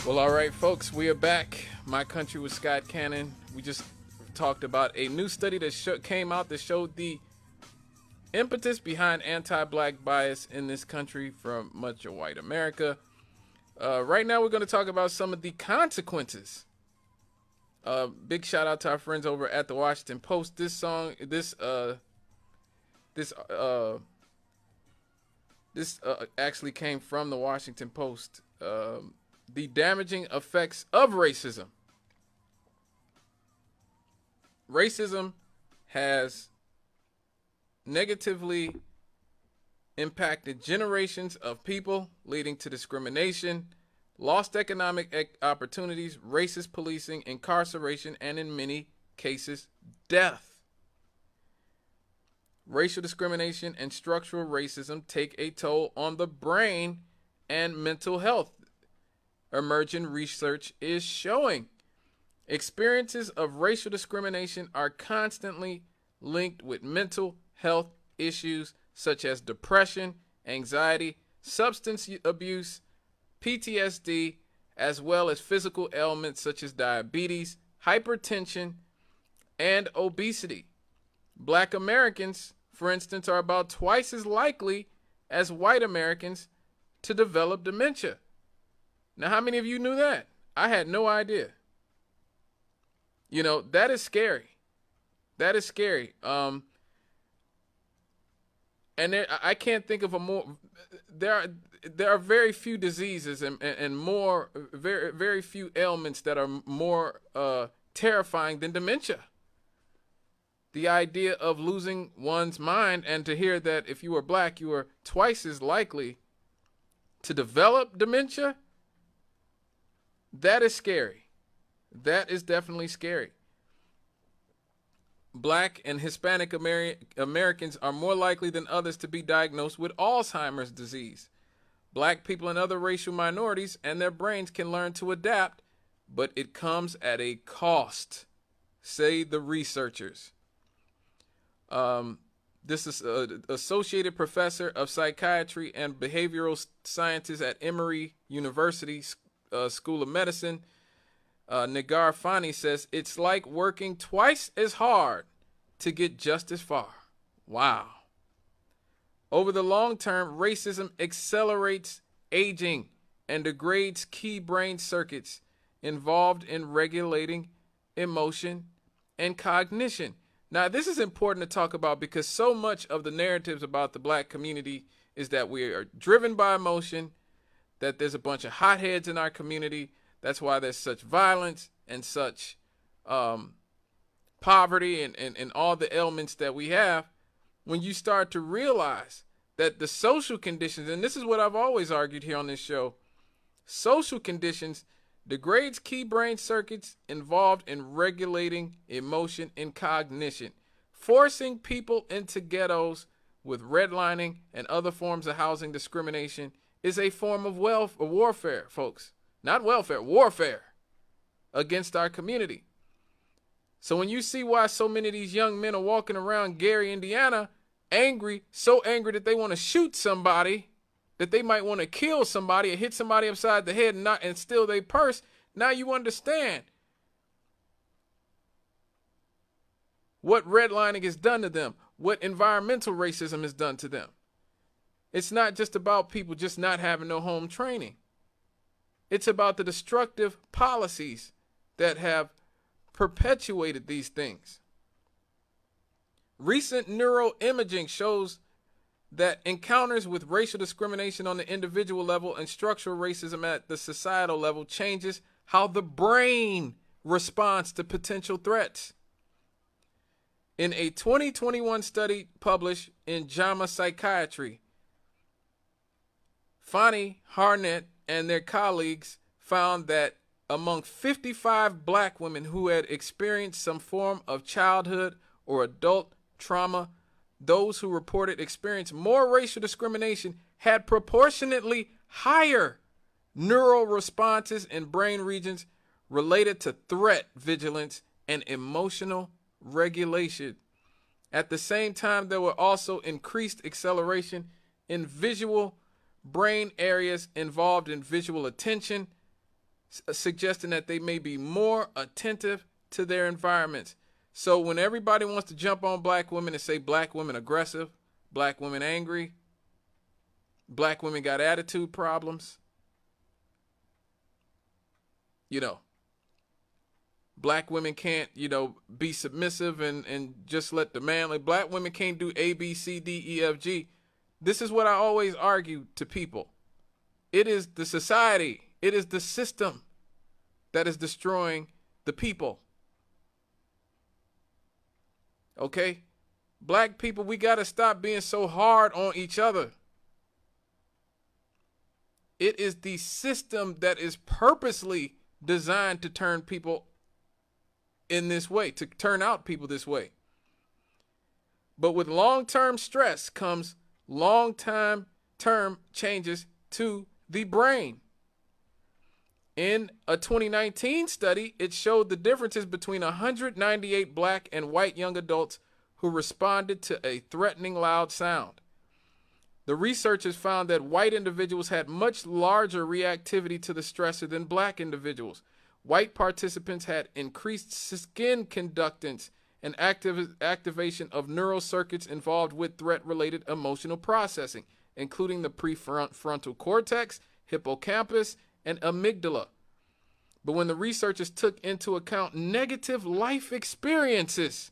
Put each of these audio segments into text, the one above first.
Well, all right, folks, we are back. My Country with Scott Cannon. We just talked about a new study that came out that showed the impetus behind anti-black bias in this country from much of white America. Right now, we're going to talk about some of the consequences. Big shout out to our friends over at the Washington Post. This actually came from the Washington Post. The damaging effects of racism. Racism has negatively impacted generations of people, leading to discrimination, lost economic opportunities, racist policing, incarceration, and in many cases, death. Racial discrimination and structural racism take a toll on the brain and mental health. Emerging research is showing. Experiences of racial discrimination are constantly linked with mental health issues such as depression, anxiety, substance abuse, PTSD, as well as physical ailments such as diabetes, hypertension, and obesity. Black Americans, for instance, are about twice as likely as white Americans to develop dementia. Now, how many of you knew that? I had no idea. You know, that is scary. That is scary. And I can't think of a more. There are very few diseases and more very few ailments that are more terrifying than dementia. The idea of losing one's mind, and to hear that if you are black, you are twice as likely to develop dementia. That is scary. That is definitely scary. Black and Hispanic Americans are more likely than others to be diagnosed with Alzheimer's disease. Black people and other racial minorities and their brains can learn to adapt, but it comes at a cost, say the researchers. This is Associated Professor of Psychiatry and Behavioral Sciences at Emory University School of Medicine, Nagar Fani, says it's like working twice as hard to get just as far. Wow. Over the long term, racism accelerates aging and degrades key brain circuits involved in regulating emotion and cognition. Now, this is important to talk about because so much of the narratives about the black community is that we are driven by emotion, that there's a bunch of hotheads in our community. That's why there's such violence and such poverty and all the ailments that we have. When you start to realize that the social conditions, and this is what I've always argued here on this show, social conditions degrades key brain circuits involved in regulating emotion and cognition, forcing people into ghettos with redlining and other forms of housing discrimination is a form of warfare, folks. Not welfare, warfare against our community. So when you see why so many of these young men are walking around Gary, Indiana, angry, so angry that they want to shoot somebody, that they might want to kill somebody or hit somebody upside the head and steal their purse, now you understand what redlining has done to them, what environmental racism has done to them. It's not just about people just not having no home training. It's about the destructive policies that have perpetuated these things. Recent neuroimaging shows that encounters with racial discrimination on the individual level and structural racism at the societal level changes how the brain responds to potential threats. In a 2021 study published in JAMA Psychiatry, Fani Harnett and their colleagues found that among 55 black women who had experienced some form of childhood or adult trauma, those who reported experiencing more racial discrimination had proportionately higher neural responses in brain regions related to threat vigilance and emotional regulation. At the same time, there were also increased acceleration in visual brain areas involved in visual attention, suggesting that they may be more attentive to their environments. So when everybody wants to jump on black women and say black women aggressive, black women angry, black women got attitude problems, black women can't, be submissive and just let the man, like black women can't do A, B, C, D, E, F, G. This is what I always argue to people. It is the society, it is the system that is destroying the people. Okay? Black people, we got to stop being so hard on each other. It is the system that is purposely designed to turn people in this way, to turn out people this way. But with long-term stress comes long-term changes to the brain. In a 2019 study, it showed the differences between 198 black and white young adults who responded to a threatening loud sound. The researchers found that white individuals had much larger reactivity to the stressor than black individuals. White participants had increased skin conductance and activation of neural circuits involved with threat-related emotional processing, including the prefrontal cortex, hippocampus, and amygdala. But when the researchers took into account negative life experiences,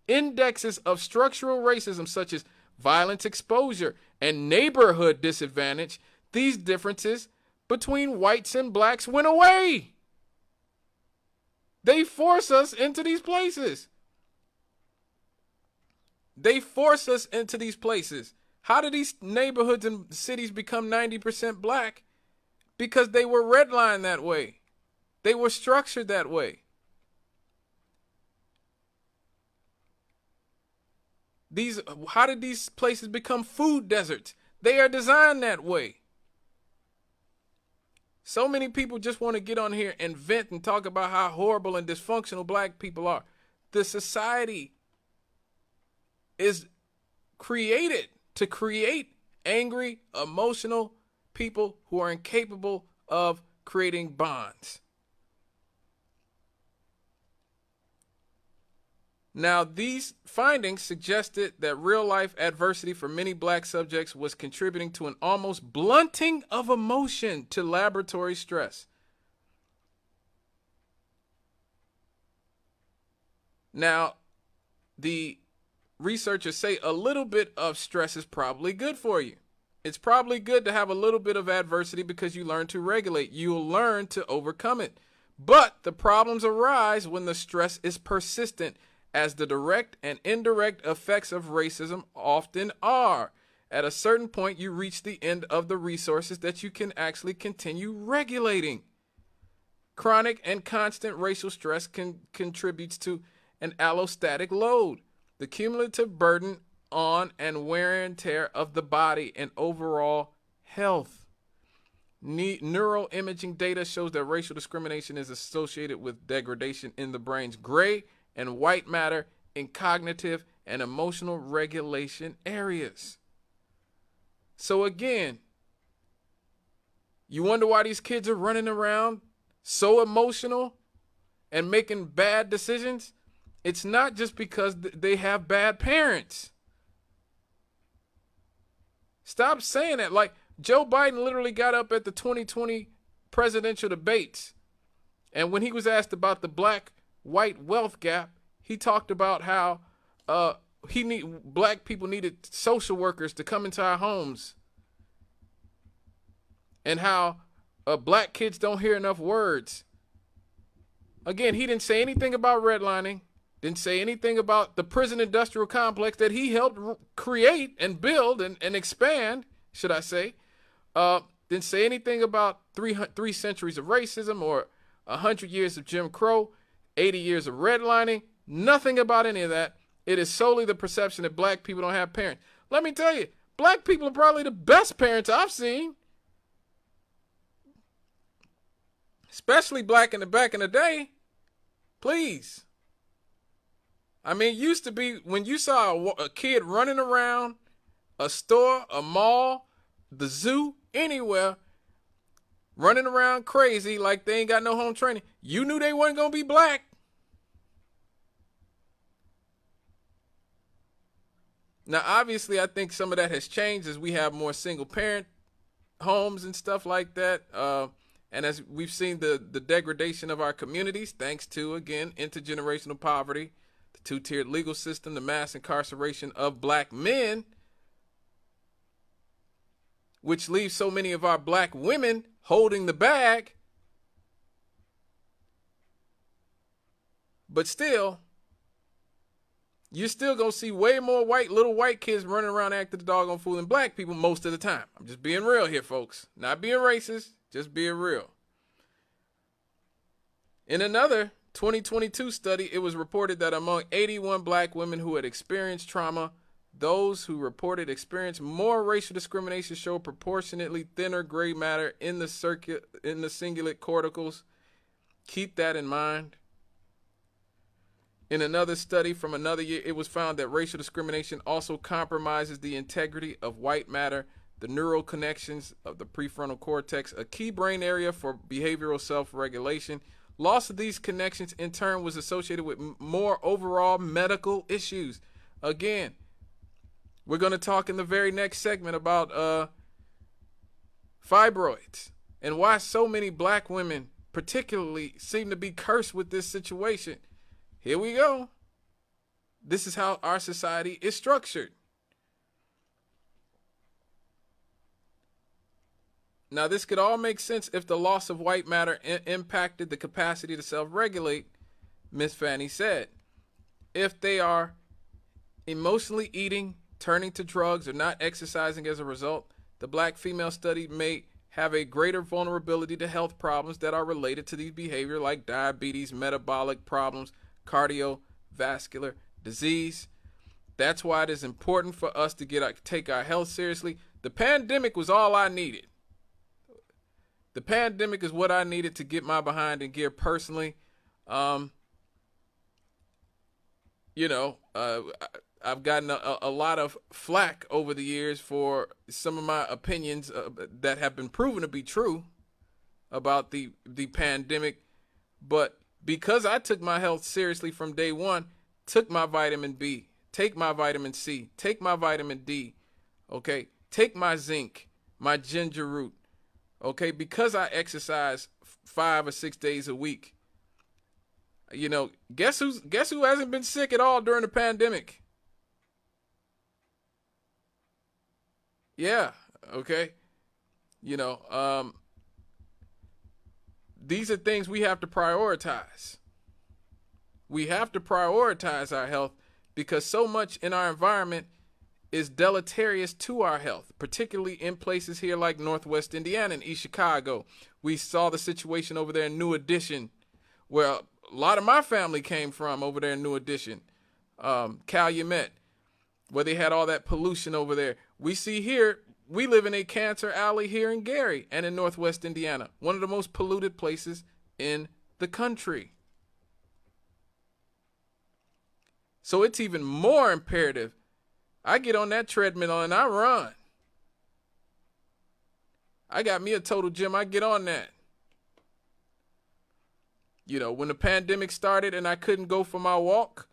indexes of structural racism such as violence exposure and neighborhood disadvantage, these differences between whites and blacks went away. They force us into these places. How did these neighborhoods and cities become 90% black? Because they were redlined that way. They were structured that way. How did these places become food deserts? They are designed that way. So many people just want to get on here and vent and talk about how horrible and dysfunctional black people are. The society is created to create angry, emotional people who are incapable of creating bonds. Now, these findings suggested that real-life adversity for many black subjects was contributing to an almost blunting of emotion to laboratory stress. Now, the researchers say a little bit of stress is probably good for you. It's probably good to have a little bit of adversity because you learn to regulate. You'll learn to overcome it. But the problems arise when the stress is persistent, as the direct and indirect effects of racism often are. At a certain point, you reach the end of the resources that you can actually continue regulating. Chronic and constant racial stress contributes to an allostatic load, the cumulative burden on and wear and tear of the body and overall health. Neural imaging data shows that racial discrimination is associated with degradation in the brain's gray and white matter in cognitive and emotional regulation areas. So again, you wonder why these kids are running around so emotional and making bad decisions? It's not just because they have bad parents. Stop saying that. Like, Joe Biden literally got up at the 2020 presidential debates, and when he was asked about the black-white wealth gap, he talked about how black people needed social workers to come into our homes, and how black kids don't hear enough words. Again, he didn't say anything about redlining, didn't say anything about the prison industrial complex that he helped create and build and expand, should I say. Didn't say anything about 3 centuries of racism or 100 years of Jim Crow, 80 years of redlining. Nothing about any of that. It is solely the perception that black people don't have parents. Let me tell you, black people are probably the best parents I've seen. Especially back in the day. Please. I mean, it used to be when you saw a kid running around a store, a mall, the zoo, anywhere, running around crazy like they ain't got no home training. You knew they weren't going to be black. Now, obviously, I think some of that has changed as we have more single parent homes and stuff like that. And as we've seen the degradation of our communities, thanks to, again, intergenerational poverty, the two-tiered legal system, the mass incarceration of black men, which leaves so many of our black women holding the bag. But still, you're still going to see way more little white kids running around acting the doggone fool than black people most of the time. I'm just being real here, folks. Not being racist, just being real. In another 2022 study, it was reported that among 81 black women who had experienced trauma, those who reported experienced more racial discrimination showed proportionately thinner gray matter in the cingulate corticals. Keep that in mind. In another study from another year, it was found that racial discrimination also compromises the integrity of white matter, the neural connections of the prefrontal cortex, a key brain area for behavioral self-regulation. Loss of these connections, in turn, was associated with more overall medical issues. Again, we're going to talk in the very next segment about fibroids and why so many black women particularly seem to be cursed with this situation. Here we go. This is how our society is structured. Now, this could all make sense if the loss of white matter impacted the capacity to self-regulate, Miss Fanny said. If they are emotionally eating, turning to drugs, or not exercising as a result, the black female study may have a greater vulnerability to health problems that are related to these behaviors like diabetes, metabolic problems, cardiovascular disease. That's why it is important for us to take our health seriously. The pandemic was all I needed. The pandemic is what I needed to get my behind in gear personally. I've gotten a lot of flack over the years for some of my opinions that have been proven to be true about the pandemic. But because I took my health seriously from day one, took my vitamin B, take my vitamin C, take my vitamin D, okay, take my zinc, my ginger root, okay, because I exercise 5 or 6 days a week. Guess who hasn't been sick at all during the pandemic? Yeah, okay. These are things we have to prioritize. We have to prioritize our health because so much in our environment is deleterious to our health, particularly in places here like Northwest Indiana and East Chicago. We saw the situation over there in New Edition, where a lot of my family came from over there in New Edition, Calumet, where they had all that pollution over there. We see here, we live in a cancer alley here in Gary and in Northwest Indiana, one of the most polluted places in the country. So it's even more imperative. I get on that treadmill and I run. I got me a total gym. I get on that. When the pandemic started and I couldn't go for my walk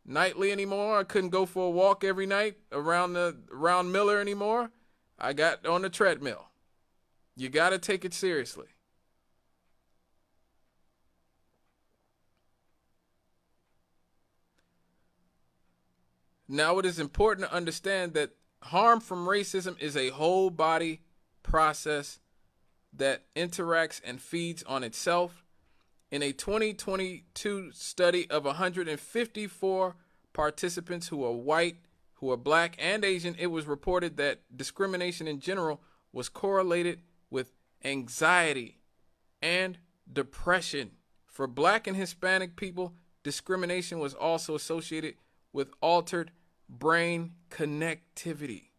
nightly anymore, I couldn't go for a walk every night around Miller anymore, I got on the treadmill. You got to take it seriously. Now, it is important to understand that harm from racism is a whole body process that interacts and feeds on itself. In a 2022 study of 154 participants who are white, who are black, and Asian, it was reported that discrimination in general was correlated with anxiety and depression. For black and Hispanic people, discrimination was also associated with altered brain connectivity,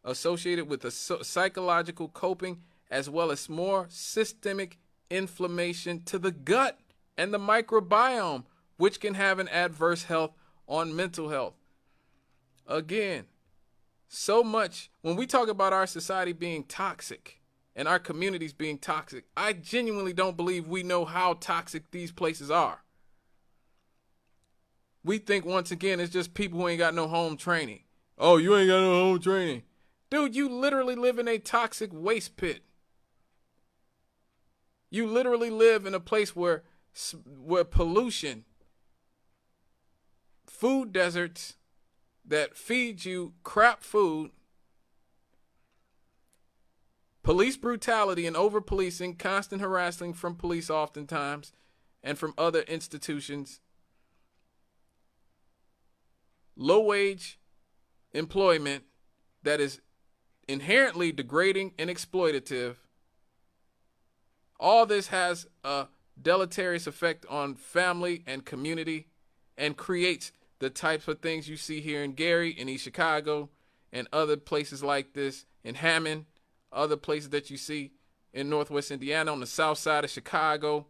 associated with a psychological coping, as well as more systemic inflammation to the gut and the microbiome, which can have an adverse health on mental health. Again, so much when we talk about our society being toxic and our communities being toxic. I genuinely don't believe we know how toxic these places are. We think, once again, it's just people who ain't got no home training. Oh, you ain't got no home training. Dude, you literally live in a toxic waste pit. You literally live in a place where pollution, food deserts that feed you crap food, police brutality and over-policing, constant harassing from police oftentimes, and from other institutions, low-wage employment that is inherently degrading and exploitative. All this has a deleterious effect on family and community and creates the types of things you see here in Gary, in East Chicago, and other places like this, in Hammond, other places that you see in Northwest Indiana, on the south side of Chicago.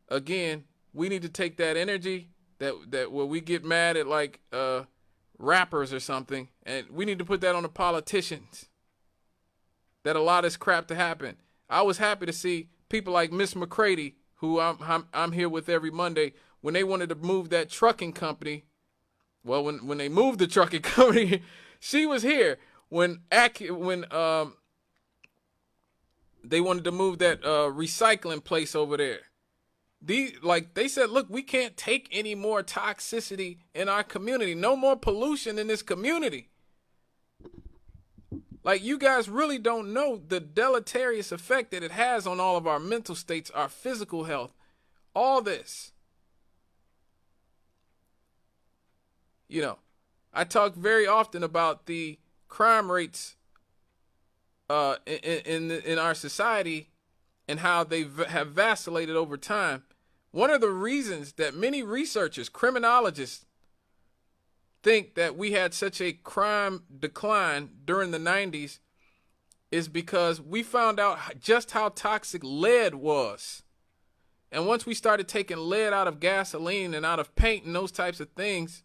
Again, we need to take that energy that where we get mad at like rappers or something, and we need to put that on the politicians that allow this crap to happen. I was happy to see people like Miss McCready, who I'm here with every Monday, when they wanted to move that trucking company. Well, when they moved the trucking company, she was here. When they wanted to move that recycling place over there, they said, look, we can't take any more toxicity in our community. No more pollution in this community. Like, you guys really don't know the deleterious effect that it has on all of our mental states, our physical health, all this. You know, I talk very often about the crime rates in our society and how they have vacillated over time. One of the reasons that many researchers, criminologists, think that we had such a crime decline during the 90s is because we found out just how toxic lead was. And once we started taking lead out of gasoline and out of paint and those types of things,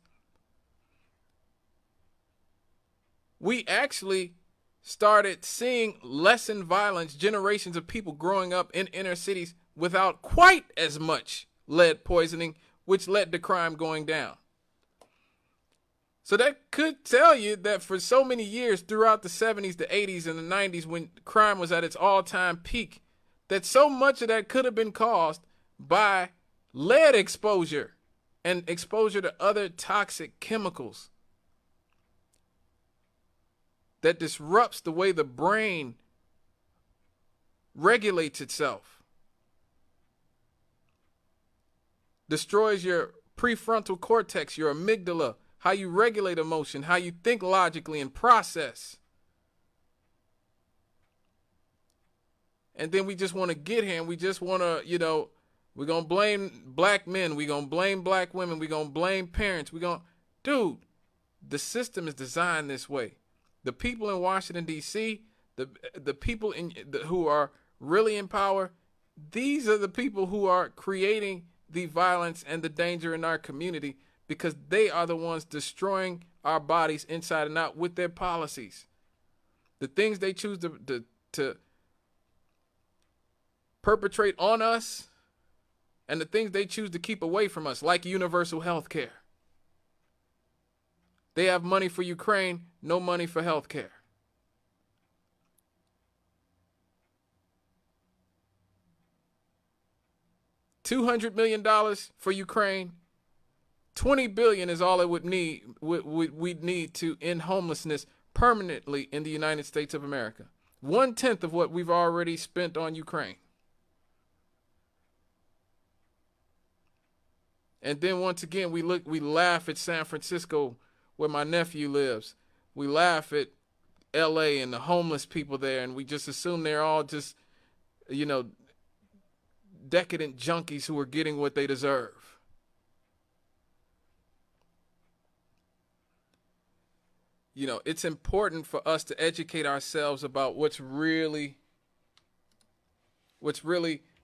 we actually started seeing lessened violence, generations of people growing up in inner cities without quite as much lead poisoning, which led to crime going down. So that could tell you that for so many years throughout the 70s, the 80s, and the 90s, when crime was at its all-time peak, that so much of that could have been caused by lead exposure and exposure to other toxic chemicals that disrupts the way the brain regulates itself, destroys your prefrontal cortex, your amygdala, how you regulate emotion, how you think logically and process. And then we just want to get here and we just want to, we're going to blame black men, we're going to blame black women, we're going to blame parents, dude, the system is designed this way. The people in Washington, D.C., the people who are really in power, these are the people who are creating the violence and the danger in our community because they are the ones destroying our bodies inside and out with their policies. The things they choose to perpetrate on us and the things they choose to keep away from us, like universal health care. They have money for Ukraine, no money for health care. $200 million for Ukraine. $20 billion is all it would need. We'd need to end homelessness permanently in the United States of America. 1/10 of what we've already spent on Ukraine. And then once again, we laugh at San Francisco, where my nephew lives. We laugh at LA and the homeless people there, and we just assume they're all just, decadent junkies who are getting what they deserve. It's important for us to educate ourselves about what's really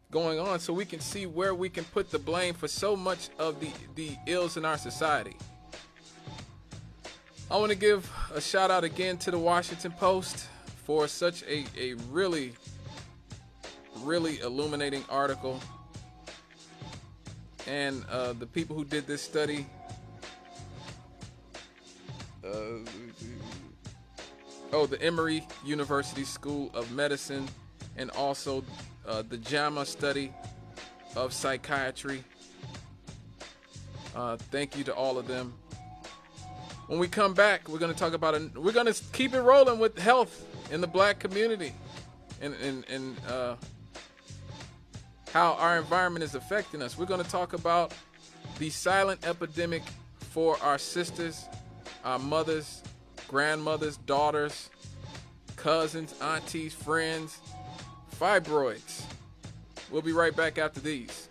going on so we can see where we can put the blame for so much of the ills in our society. I want to give a shout out again to the Washington Post for such a really illuminating article. And the people who did this study, the Emory University School of Medicine, and also the JAMA study of psychiatry. Thank you to all of them. When we come back, we're going to talk about we're going to keep it rolling with health in the black community, and how our environment is affecting us. We're going to talk about the silent epidemic for our sisters, our mothers, grandmothers, daughters, cousins, aunties, friends, fibroids. We'll be right back after these.